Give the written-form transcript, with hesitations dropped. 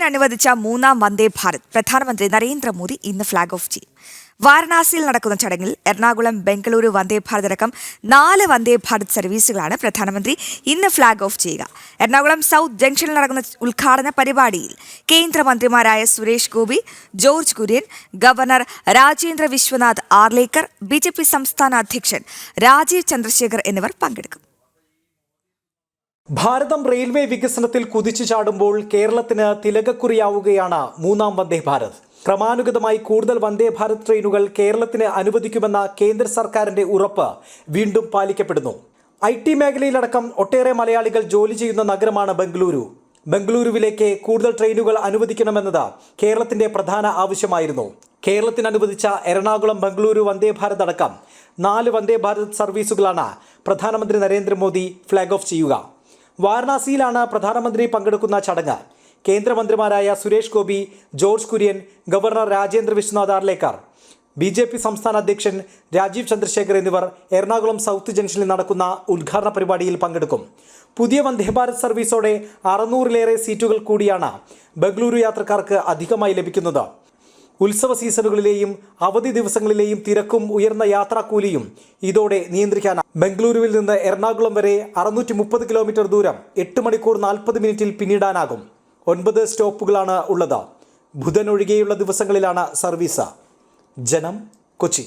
കേരളത്തിന് അനുവദിച്ച മൂന്നാം വന്ദേ ഭാരത് പ്രധാനമന്ത്രി നരേന്ദ്രമോദി ഇന്ന് ഫ്ളാഗ് ഓഫ് ചെയ്യും. വാരണാസിയിൽ നടക്കുന്ന ചടങ്ങിൽ എറണാകുളം, ബംഗളൂരു വന്ദേ ഭാരത് അടക്കം 4 വന്ദേ ഭാരത് സർവീസുകളാണ് പ്രധാനമന്ത്രി ഇന്ന് ഫ്ളാഗ് ഓഫ് ചെയ്യുക. എറണാകുളം സൗത്ത് ജംഗ്ഷനിൽ നടക്കുന്ന ഉദ്ഘാടന പരിപാടിയിൽ കേന്ദ്രമന്ത്രിമാരായ സുരേഷ് ഗോപി, ജോർജ് കുര്യൻ, ഗവർണർ രാജേന്ദ്ര വിശ്വനാഥ് ആർലേക്കർ, BJP സംസ്ഥാന അധ്യക്ഷൻ രാജീവ് ചന്ദ്രശേഖർ എന്നിവർ പങ്കെടുക്കും. ഭാരതം റെയിൽവേ വികസനത്തിൽ കുതിച്ചു ചാടുമ്പോൾ കേരളത്തിന് തിലകക്കുറിയാവുകയാണ് മൂന്നാം വന്ദേ ഭാരത്. ക്രമാനുഗതമായി കൂടുതൽ വന്ദേ ഭാരത് ട്രെയിനുകൾ കേരളത്തിന് അനുവദിക്കുമെന്ന കേന്ദ്ര സർക്കാരിന്റെ ഉറപ്പ് വീണ്ടും പാലിക്കപ്പെടുന്നു. IT മേഖലയിലടക്കം ഒട്ടേറെ മലയാളികൾ ജോലി ചെയ്യുന്ന നഗരമാണ് ബംഗളൂരു. ബംഗളൂരുവിലേക്ക് കൂടുതൽ ട്രെയിനുകൾ അനുവദിക്കണമെന്നത് കേരളത്തിന്റെ പ്രധാന ആവശ്യമായിരുന്നു. കേരളത്തിന് അനുവദിച്ച എറണാകുളം, ബംഗളൂരു വന്ദേ ഭാരത് അടക്കം 4 വന്ദേ ഭാരത് സർവീസുകളാണ് പ്രധാനമന്ത്രി നരേന്ദ്രമോദി ഫ്ളാഗ് ഓഫ് ചെയ്യുക. വാരണാസിയിലാണ് പ്രധാനമന്ത്രി പങ്കെടുക്കുന്ന ചടങ്ങ്. കേന്ദ്രമന്ത്രിമാരായ സുരേഷ് ഗോപി, ജോർജ് കുര്യൻ, ഗവർണർ രാജേന്ദ്ര വിശ്വനാഥ് ആർലേക്കർ, BJP സംസ്ഥാന അധ്യക്ഷൻ രാജീവ് ചന്ദ്രശേഖർ എന്നിവർ എറണാകുളം സൗത്ത് ജംഗ്ഷനിൽ നടക്കുന്ന ഉദ്ഘാടന പരിപാടിയിൽ പങ്കെടുക്കും. പുതിയ വന്ദേ ഭാരത് സർവീസോടെ 600-ലേറെ സീറ്റുകൾ കൂടിയാണ് ബംഗളൂരു യാത്രക്കാർക്ക് അധികമായി ലഭിക്കുന്നത്. ഉത്സവ സീസണുകളിലെയും അവധി ദിവസങ്ങളിലെയും തിരക്കും ഉയർന്ന യാത്രാക്കൂലിയും ഇതോടെ നിയന്ത്രിക്കാനാണ്. ബംഗളൂരുവിൽ നിന്ന് എറണാകുളം വരെ 630 കിലോമീറ്റർ ദൂരം 8 മണിക്കൂർ 40 മിനിറ്റിൽ പിന്നിടാനാകും. 9 സ്റ്റോപ്പുകളാണ് ഉള്ളത്. ബുധൻ ഒഴികെയുള്ള ദിവസങ്ങളിലാണ് സർവീസ്. ജനം, കൊച്ചി.